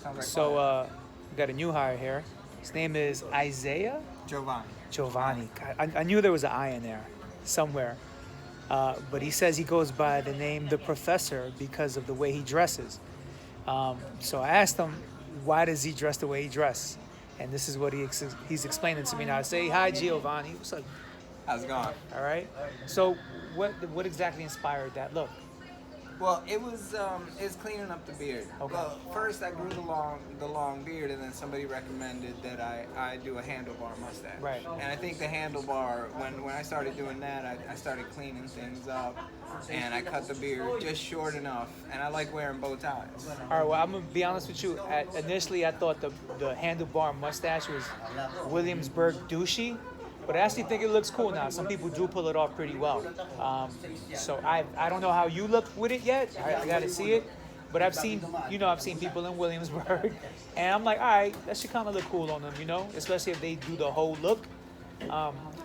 Sounds like So, fun. got a new hire here. His name is Isaiah Giovanni. Giovanni. I knew there was an I in there somewhere. But he says he goes by the name the Professor because of the way he dresses. So I asked him, why does he dress the way he dresses? And this is what he's explaining to me now. I say, hi, Giovanni. What's up? How's it going? All right. So what exactly inspired that look? Well, it's cleaning up the beard. Okay. Well, first I grew the long beard, and then somebody recommended that I do a handlebar mustache. Right. And I think the handlebar, when I started doing that, I started cleaning things up, and I cut the beard just short enough, and I like wearing bow ties. All right. Well, I'm gonna be honest with you. Initially, I thought the handlebar mustache was Williamsburg douchey, but I actually think it looks cool now. Some people do pull it off pretty well. So I don't know how you look with it yet. I got to see it. But I've seen people in Williamsburg, and I'm like, all right, that should kind of look cool on them, especially if they do the whole look.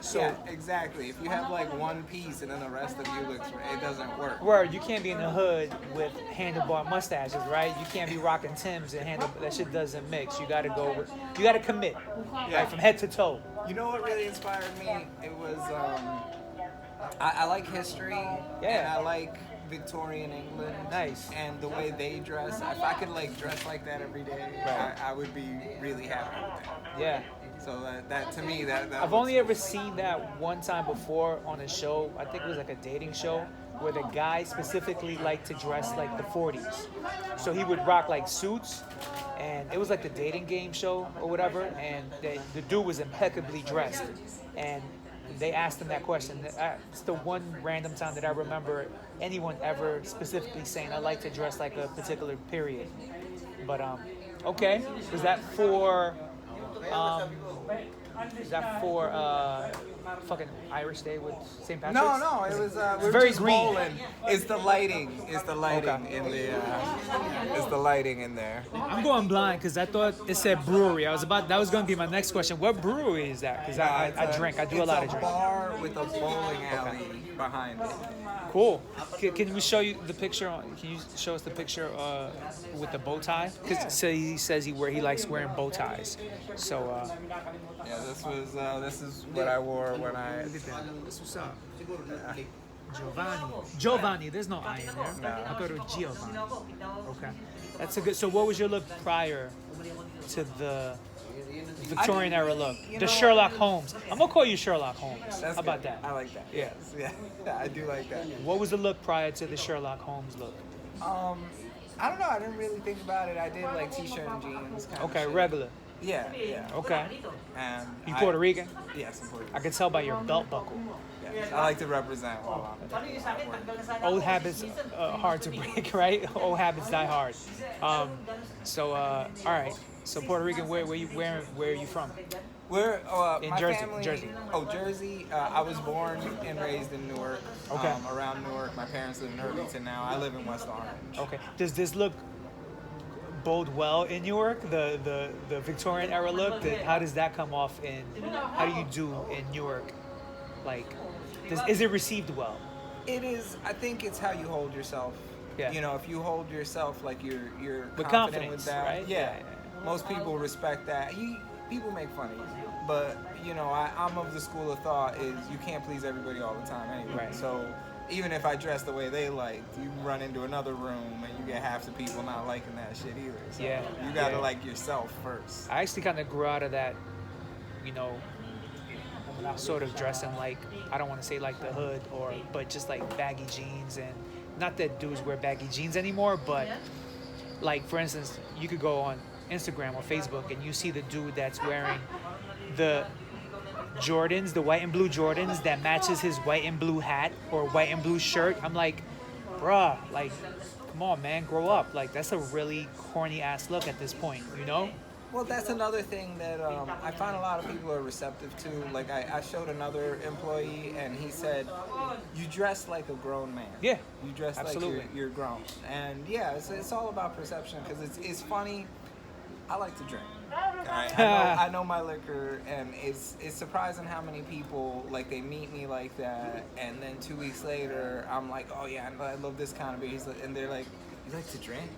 So Yeah, exactly. If you have like one piece and then the rest of you looks, it doesn't work. word, you can't be in the hood with handlebar mustaches, right? You can't be rocking Timbs and that shit doesn't mix. You got to commit, right, from head to toe. You know what really inspired me? It was I like history, and I like Victorian England. Nice. And the way they dress. If I could like dress like that every day, Right. I would be really happy with that. Yeah. So that to me that I've was- only ever seen that one time before on a show. I think it was like a dating show where the guy specifically liked to dress like the 40s. So he would rock like suits, and it was like the dating game show or whatever. And the dude was impeccably dressed, and they asked him that question. It's the one random time that I remember anyone ever specifically saying, "I like to dress like a particular period." But okay, was that for? Is that for fucking Irish Day with St. Patrick's? No, it was we were very just green. bowling. It's the lighting. It's the lighting Okay. in the. It's the lighting in there. I'm going blind because I thought it said brewery. That was going to be my next question. What brewery is that? Because I drink. I do a lot of It's drinking. a bar with a bowling alley behind it. Cool. Can we show you the picture? Can you show us the picture with the bow tie? Because he says he likes wearing bow ties. So Yeah, this is what I wore when I. look at that. That's what's up. Giovanni. There's no I in there. No. I thought it was Giovanni. Okay. That's a good. So what was your look prior to the Victorian era look? The Sherlock Holmes. I'm gonna call you Sherlock Holmes. That's How about good. that? I like that. Yeah. Yeah, I do like that. What was the look prior to the Sherlock Holmes look? I don't know. I didn't really think about it. I did like t-shirt and jeans. Kind Okay, of shit. regular. Yeah. Okay. And You Puerto Rican? Yes, I'm Puerto I Rican. can tell by your belt buckle. Yeah. I like to represent while I'm at work. Old habits hard to break, right? Old habits die hard. All right. So Puerto Rican, where are you from? We're In my Jersey, family, Jersey. Oh, Jersey. I was born and raised in Newark. Okay. Around Newark. My parents live in Irvington now. I live in West Orange. Okay. Does this look bode well in Newark? The Victorian era look. How does that come off how do you do in Newark? Like, is it received well? It is. I think it's how you hold yourself. Yeah. You know, if you hold yourself like you're With confident confidence, with that. right? Yeah. Yeah. Most people respect that. People make fun of you, but I'm of the school of thought is you can't please everybody all the time anyway. Right. So even if I dress the way they like, you run into another room and you get half the people not liking that shit either. So Yeah. You gotta Yeah. like yourself first. I actually kind of grew out of that, sort of dressing like, I don't want to say like the hood but just like baggy jeans, and not that dudes wear baggy jeans anymore, but like for instance, you could go on Instagram or Facebook and you see the dude that's wearing the Jordans, the white and blue Jordans that matches his white and blue hat or white and blue shirt. I'm like, bruh, like, come on, man, grow up. Like, that's a really corny ass look at this point, Well, that's another thing that I find a lot of people are receptive to. Like, I showed another employee, and he said, "You dress like a grown man. Yeah, you dress absolutely. like you're grown." And yeah, it's all about perception because it's funny. I like to drink. I know my liquor, and it's surprising how many people like they meet me like that, and then 2 weeks later, I'm like, "Oh yeah, I love this kind of beer." And they're like, "You like to drink?"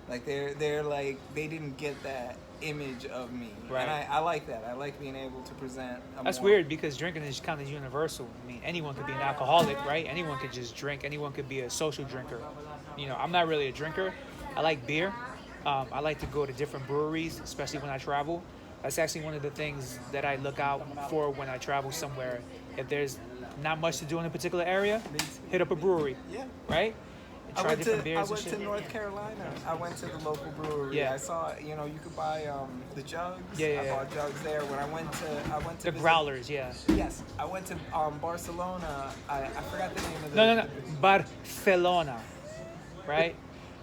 Like they're like they didn't get that image of me, Right. and I like that. I like being able to present. That's weird because drinking is kind of universal. I mean, anyone could be an alcoholic, right? Anyone could just drink. Anyone could be a social drinker. You know, I'm not really a drinker. I like beer. I like to go to different breweries, especially when I travel. That's actually one of the things that I look out for when I travel somewhere. If there's not much to do in a particular area, hit up a brewery, Yeah. right? And try different beers I and went shit. to North Carolina. I went to the local brewery. Yeah. I saw, you know, you could buy the jugs. Yeah. I bought jugs there. When I went to The visit- growlers, yeah. Yes, I went to Barcelona. I forgot the name of the. No. Barcelona, right?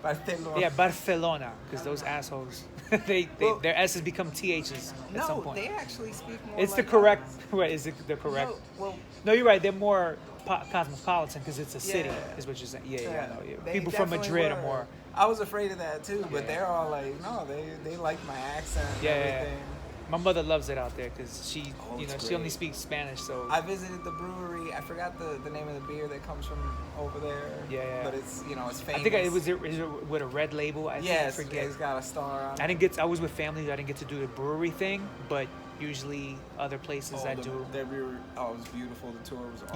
Barcelona. Yeah, Barcelona, because those assholes, Well- their S's become THs at some No, point. they actually speak more. It's the like correct. us. Right? Is it the correct? No, well, No, you're right. They're more cosmopolitan because it's a city. Yeah. Is what you're saying. Yeah. No, yeah. they People from definitely Madrid were. are more. I was afraid of that too, but Yeah. they're all like, no, they like my accent and Yeah. everything. My mother loves it out there because she, Oh, you know, it's she only great. speaks Spanish. So I visited the brewery. I forgot the name of the beer that comes from over there. Yeah. But it's, you know, it's famous. I think it was with a red label. I Yes, forget. it's got a star on it. I didn't get. I was with family. I didn't get to do the brewery thing, but usually other places I do. Their brewery, it was beautiful. The tour was awesome.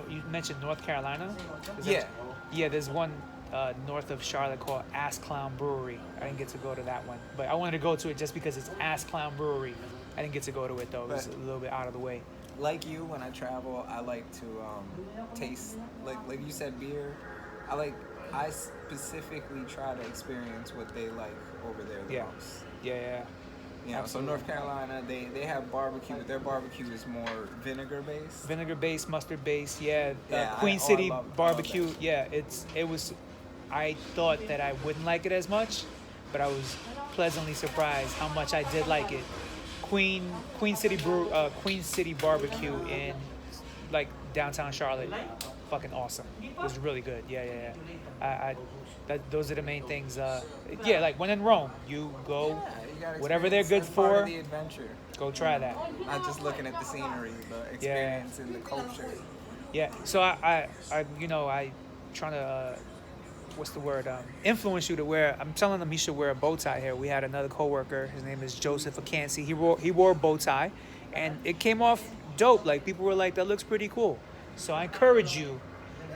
You mentioned North Carolina. Is Yeah. that- yeah. There's one north of Charlotte called Ass Clown Brewery. I didn't get to go to that one, but I wanted to go to it just because it's Ass Clown Brewery. I didn't get to go to it though. It was a But- little bit out of the way. Like you, when I travel, I like to taste, like you said, beer. I specifically try to experience what they like over there the Yeah. most. Yeah. You know, so Absolutely. North Carolina, they have barbecue, but their barbecue is more vinegar based. Vinegar based, mustard based. Yeah. Yeah, Queen I City love barbecue. that. Yeah. It was. I thought that I wouldn't like it as much, but I was pleasantly surprised how much I did like it. Queen City barbecue in like downtown Charlotte, fucking awesome. It was really good. Yeah. Those are the main things. Yeah, like when in Rome, you go Yeah, you gotta whatever they're experience good that's part for. of the adventure. Go try that. Not just looking at the scenery, but experiencing the culture. Yeah. So I trying to what's the word? Influence you to wear. I'm telling him he should wear a bow tie here. We had another coworker. His name is Joseph Akansi. He wore a bow tie, and it came off dope. Like people were like, that looks pretty cool. So I encourage you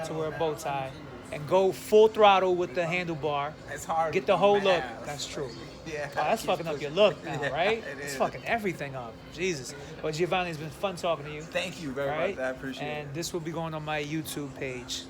to wear a bow tie and go full throttle with the handlebar. It's hard. Get the whole look. That's true. Yeah. Oh, that's fucking up your look now, Yeah, right? it It's is. fucking everything up. Jesus. Well, Giovanni, it's been fun talking to you. Thank you very Right? much. I appreciate it. And this will be going on my YouTube page.